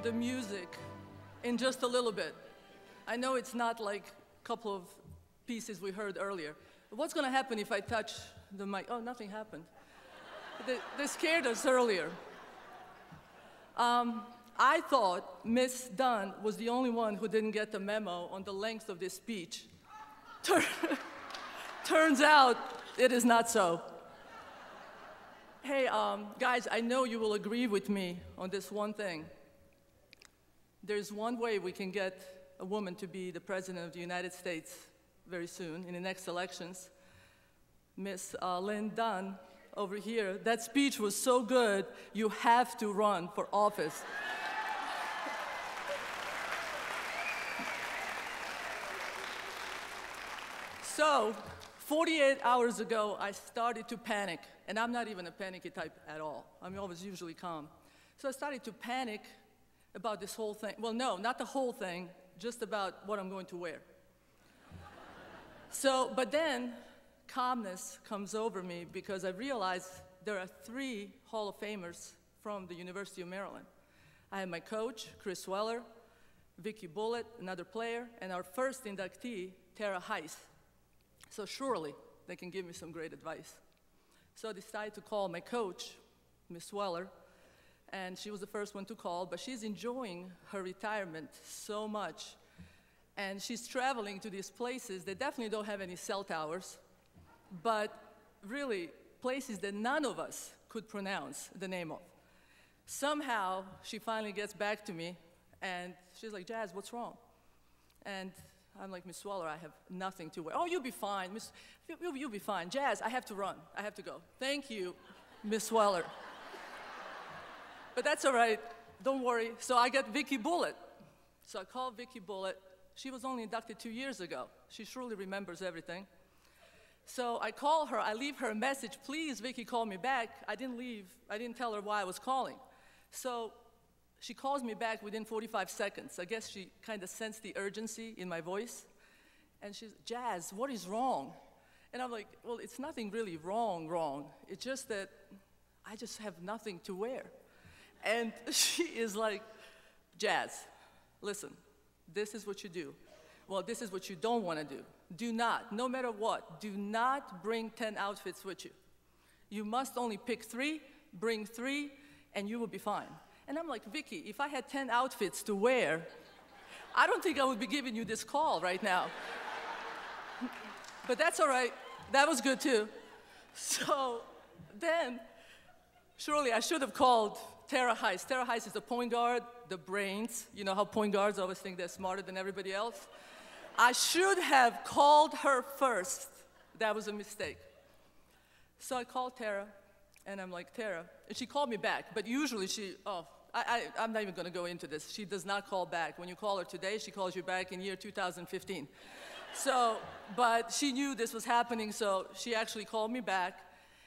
the music in just a little bit. I know it's not like a couple of pieces we heard earlier. What's going to happen if I touch the mic? Oh, nothing happened. They scared us earlier. I thought Miss Dunn was the only one who didn't get the memo on the length of this speech. Turns out it is not so. Hey, guys, I know you will agree with me on this one thing. There's one way we can get a woman to be the president of the United States very soon, in the next elections. Miss Lynn Dunn over here, that speech was so good, you have to run for office. So, 48 hours ago, I started to panic, and I'm not even a panicky type at all. I'm always usually calm. So I started to panic about this whole thing. Well, no, not the whole thing, just about what I'm going to wear. So, but then, calmness comes over me because I realized there are 3 Hall of Famers from the University of Maryland. I have my coach, Chris Weller, Vicky Bullitt, another player, and our first inductee, Tara Heiss. So surely they can give me some great advice. So I decided to call my coach, Miss Weller, and she was the first one to call, but she's enjoying her retirement so much. And she's traveling to these places that definitely don't have any cell towers, but really places that none of us could pronounce the name of. Somehow, she finally gets back to me, and she's like, Jazz, what's wrong? And I'm like, Miss Weller, I have nothing to wear. Oh, you'll be fine. You'll be fine. Jazz, I have to run. I have to go. Thank you, Miss Weller. But that's all right. Don't worry. So I got Vicky Bullitt. So I called Vicky Bullitt. She was only inducted 2 years ago. She surely remembers everything. So I call her. I leave her a message. Please, Vicky, call me back. I didn't tell her why I was calling. So she calls me back within 45 seconds. I guess she kind of sensed the urgency in my voice. And she's, Jazz, what is wrong? And I'm like, well, it's nothing really wrong. It's just that I just have nothing to wear. And she is like, Jazz, listen, this is what you do. Well, this is what you don't want to do. Do not, no matter what, do not bring 10 outfits with you. You must only pick 3, bring 3, and you will be fine. And I'm like, Vicky, if I had 10 outfits to wear, I don't think I would be giving you this call right now. But that's all right. That was good too. So then, surely I should have called Tara Heiss. Tara Heiss is the point guard, the brains. You know how point guards always think they're smarter than everybody else? I should have called her first. That was a mistake. So I called Tara, and I'm like, Tara, and she called me back, but usually I'm not even going to go into this. She does not call back. When you call her today, she calls you back in year 2015. So, but she knew this was happening, so she actually called me back.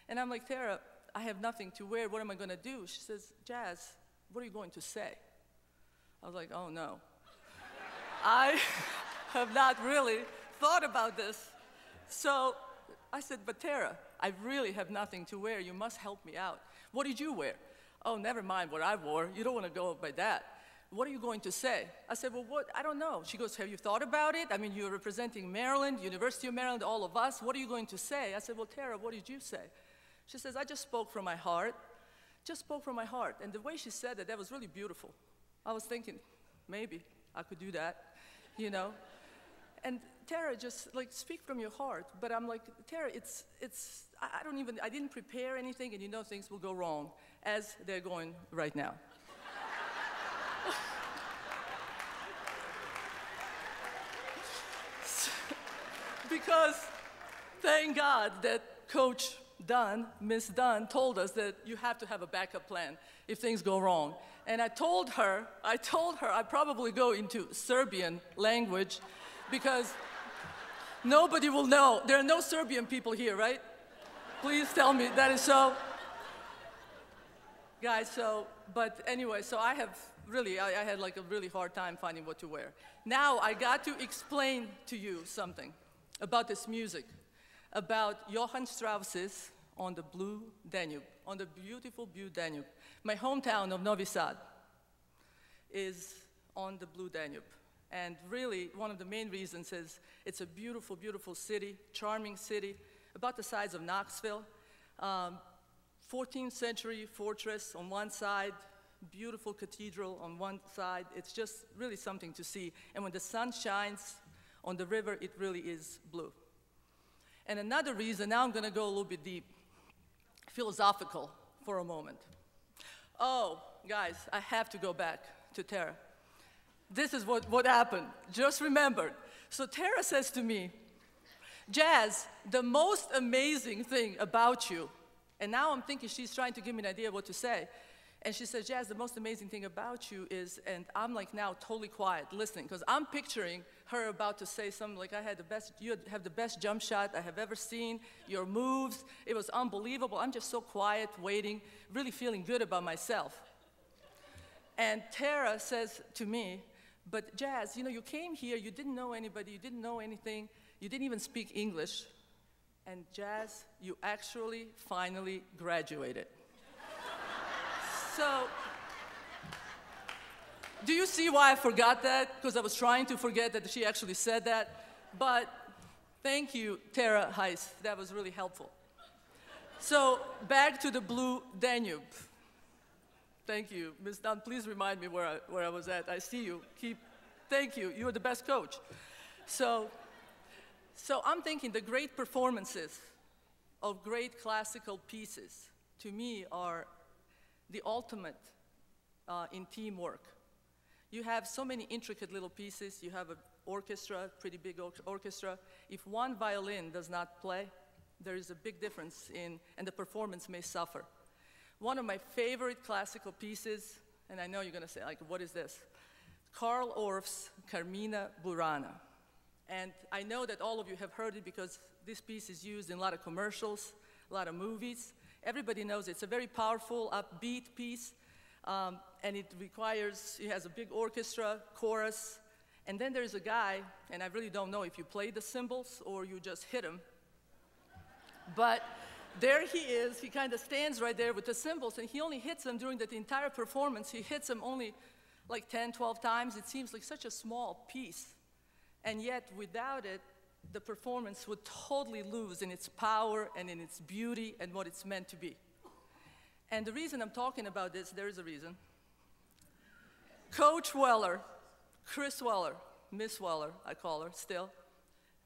And I'm like, Tara, I have nothing to wear. What am I going to do? She says, Jazz, what are you going to say? I was like, oh, no. I have not really thought about this. So I said, but Tara, I really have nothing to wear. You must help me out. What did you wear? Oh, never mind what I wore. You don't want to go by that. What are you going to say? I said, well, what? I don't know. She goes, have you thought about it? I mean, you're representing Maryland, University of Maryland, all of us. What are you going to say? I said, well, Tara, what did you say? She says, I just spoke from my heart. Just spoke from my heart. And the way she said it, that was really beautiful. I was thinking, maybe I could do that, you know? And Tara, just like, speak from your heart. But I'm like, Tara, I didn't prepare anything, and you know things will go wrong, as they're going right now. Because thank God that Coach Dunn, Miss Dunn, told us that you have to have a backup plan if things go wrong. And I told her I'd probably go into Serbian language because nobody will know. There are no Serbian people here, right? Please tell me that is so. Guys, but anyway, so I had like a really hard time finding what to wear. Now I got to explain to you something about this music, about Johann Strauss's On the Blue Danube, on the beautiful blue Danube, my hometown of Novi Sad. is on the Blue Danube. And really, one of the main reasons is it's a beautiful, beautiful city, charming city, about the size of Knoxville. 14th century fortress on one side, beautiful cathedral on one side. It's just really something to see. And when the sun shines on the river, it really is blue. And another reason, now I'm going to go a little bit deep, philosophical for a moment. Oh, guys, I have to go back to Tara. This is what happened. Just remembered. So Tara says to me, Jazz, the most amazing thing about you, and now I'm thinking she's trying to give me an idea of what to say. And she says, Jazz, the most amazing thing about you is, and I'm like now totally quiet, listening, because I'm picturing her about to say something like, you have the best jump shot I have ever seen, your moves, it was unbelievable. I'm just so quiet, waiting, really feeling good about myself. And Tara says to me, but Jazz, you came here, you didn't know anybody, you didn't know anything, you didn't even speak English. And Jazz, you actually finally graduated. So, do you see why I forgot that? Because I was trying to forget that she actually said that. But thank you, Tara Heiss. That was really helpful. So, back to the Blue Danube. Thank you. Ms. Dunn, please remind me where I was at. I see you. Thank you. You are the best coach. So I'm thinking the great performances of great classical pieces, to me, are the ultimate in teamwork. You have so many intricate little pieces. You have an orchestra, pretty big orchestra. If one violin does not play, there is a big difference and the performance may suffer. One of my favorite classical pieces, and I know you're going to say, like, what is this? Karl Orff's Carmina Burana. And I know that all of you have heard it because this piece is used in a lot of commercials, a lot of movies. Everybody knows it. It's a very powerful, upbeat piece, and it has a big orchestra, chorus, and then there's a guy, and I really don't know if you play the cymbals or you just hit him, but there he is. He kind of stands right there with the cymbals, and he only hits them during the entire performance. He hits them only like 10, 12 times. It seems like such a small piece, and yet without it, the performance would totally lose in its power and in its beauty and what it's meant to be. And the reason I'm talking about this, there is a reason. Coach Weller, Chris Weller, Miss Weller, I call her still,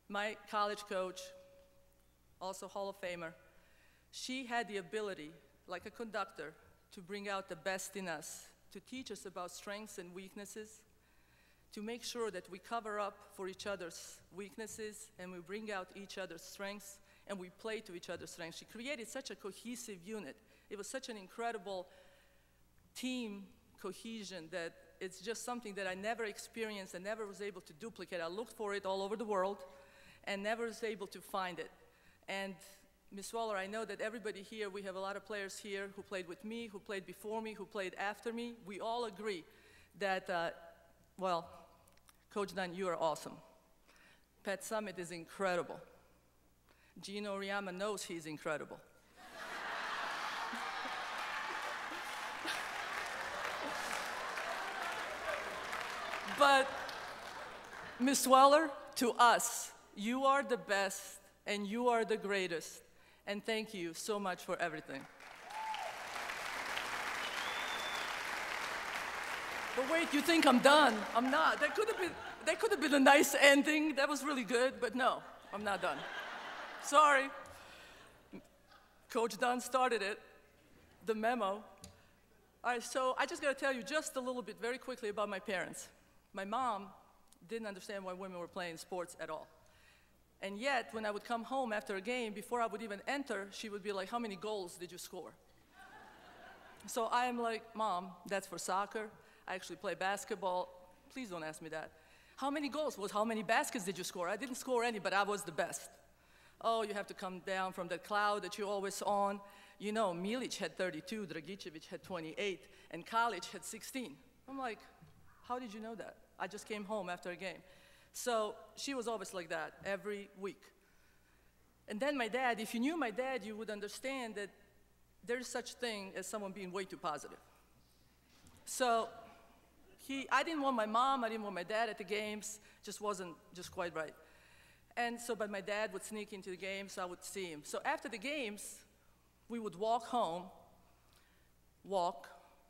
my college coach, also Hall of Famer, she had the ability, like a conductor, to bring out the best in us, to teach us about strengths and weaknesses, to make sure that we cover up for each other's weaknesses and we bring out each other's strengths and we play to each other's strengths. She created such a cohesive unit. It was such an incredible team cohesion that it's just something that I never experienced and never was able to duplicate. I looked for it all over the world and never was able to find it. And Ms. Waller, I know that everybody here, we have a lot of players here who played with me, who played before me, who played after me. We all agree that, well, Coach Dunn, you are awesome. Pat Summitt is incredible. Gino Oriama knows he's incredible. But, Ms. Weller, to us, you are the best and you are the greatest. And thank you so much for everything. But wait, you think I'm done? I'm not. That could have been a nice ending. That was really good, but no, I'm not done. Sorry. Coach Dunn started it, the memo. All right, so I just got to tell you just a little bit very quickly about my parents. My mom didn't understand why women were playing sports at all. And yet, when I would come home after a game, before I would even enter, she would be like, how many goals did you score? So I am like, Mom, that's for soccer. I actually play basketball. Please don't ask me that. How many goals? Well, how many baskets did you score? I didn't score any, but I was the best. Oh, you have to come down from that cloud that you're always on. You know, Milic had 32, Dragicevic had 28, and Kalic had 16. I'm like, how did you know that? I just came home after a game. So she was always like that every week. And then my dad, if you knew my dad, you would understand that there's such thing as someone being way too positive. So I didn't want my mom, I didn't want my dad at the games, just wasn't just quite right. And so, but my dad would sneak into the games, I would see him. So after the games, we would walk home,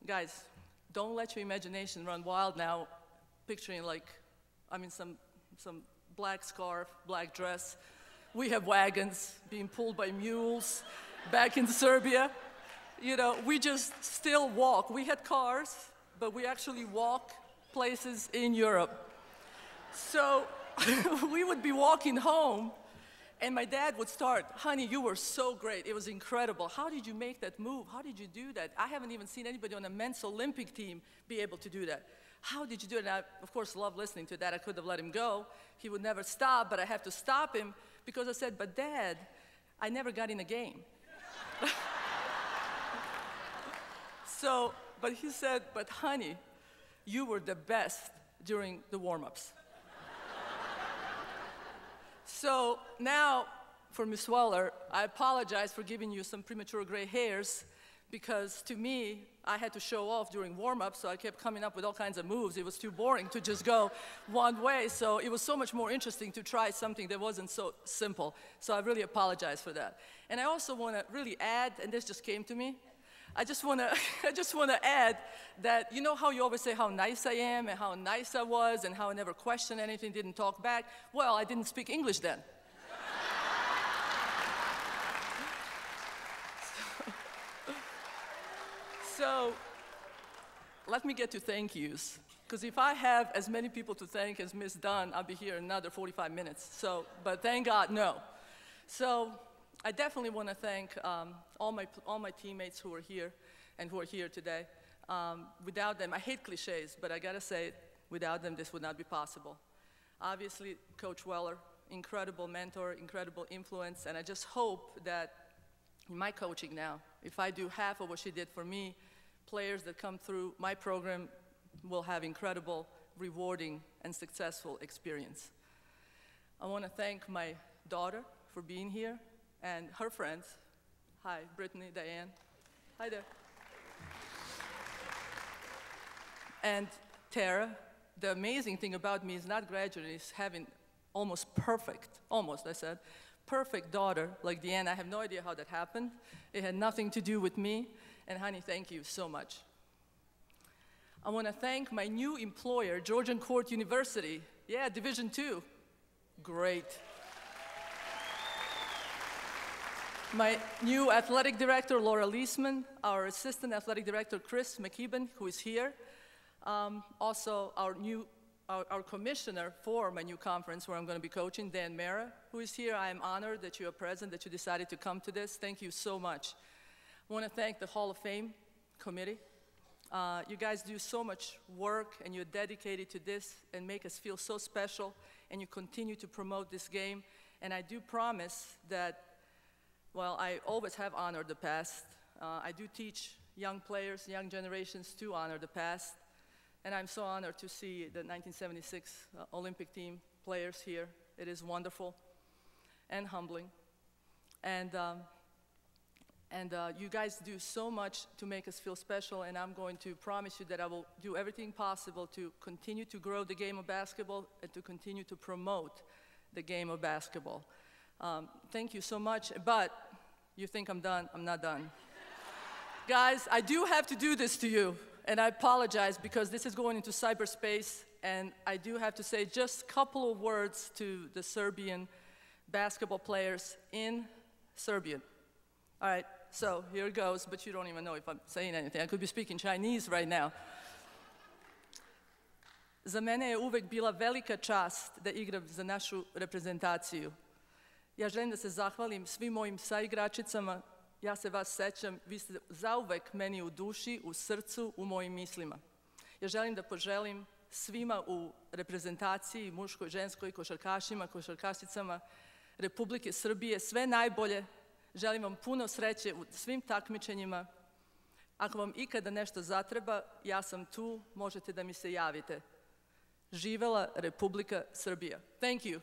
Guys, don't let your imagination run wild now, picturing like, some black scarf, black dress. We have wagons being pulled by mules back in Serbia. We just still walk. We had cars, but we actually walk places in Europe. So we would be walking home, and my dad would start, honey, you were so great. It was incredible. How did you make that move? How did you do that? I haven't even seen anybody on a men's Olympic team be able to do that. How did you do it? And I, of course, love listening to that. I could have let him go. He would never stop, but I have to stop him because I said, but Dad, I never got in a game. But he said, but honey, you were the best during the warm-ups. So now, for Ms. Weller, I apologize for giving you some premature gray hairs, because to me, I had to show off during warm-up, so I kept coming up with all kinds of moves. It was too boring to just go one way, so it was so much more interesting to try something that wasn't so simple. So I really apologize for that. And I also want to really add, and this just came to me, I just want to add that, you know how you always say how nice I am and how nice I was and how I never questioned anything, didn't talk back? Well, I didn't speak English then. So let me get to thank yous, because if I have as many people to thank as Ms. Dunn, I'll be here another 45 minutes. But thank God, no. So I definitely want to thank all my teammates who are here and who are here today. Without them, I hate cliches, but I gotta say, without them, this would not be possible. Obviously, Coach Weller, incredible mentor, incredible influence, and I just hope that in my coaching now, if I do half of what she did for me, players that come through my program will have incredible, rewarding, and successful experience. I want to thank my daughter for being here, and her friends. Hi, Brittany, Diane. Hi there. And Tara. The amazing thing about me is not graduating, is having almost perfect daughter like Diane. I have no idea how that happened. It had nothing to do with me. And honey, thank you so much. I want to thank my new employer, Georgian Court University. Yeah, Division II. Great. My new athletic director, Laura Leisman, our assistant athletic director, Chris McKeeben, who is here. Also, our commissioner for my new conference where I'm going to be coaching, Dan Mara, who is here. I am honored that you are present, that you decided to come to this. Thank you so much. I want to thank the Hall of Fame committee. You guys do so much work, and you're dedicated to this and make us feel so special, and you continue to promote this game. And I do promise that, well, I always have honored the past. I do teach young players, young generations to honor the past. And I'm so honored to see the 1976 Olympic team players here. It is wonderful and humbling. And you guys do so much to make us feel special, and I'm going to promise you that I will do everything possible to continue to grow the game of basketball and to continue to promote the game of basketball. Thank you so much, but you think I'm done? I'm not done. Guys, I do have to do this to you. And I apologize because this is going into cyberspace, and I do have to say just a couple of words to the Serbian basketball players in Serbian. All right, so here it goes, but you don't even know if I'm saying anything. I could be speaking Chinese right now. Za mene je uvek bila velika čast da igram za našu reprezentaciju. Ja želim da se zahvalim svim mojim saigračicama. Ja se vas sećam, vi ste zauvek meni u duši, u srcu, u mojim mislima. Ja želim da poželim svima u reprezentaciji, muškoj, ženskoj, košarkašima, košarkašicama Republike Srbije sve najbolje. Želim vam puno sreće u svim takmičenjima. Ako vam ikada nešto zatreba, ja sam tu, možete da mi se javite. Živela Republika Srbija. Thank you.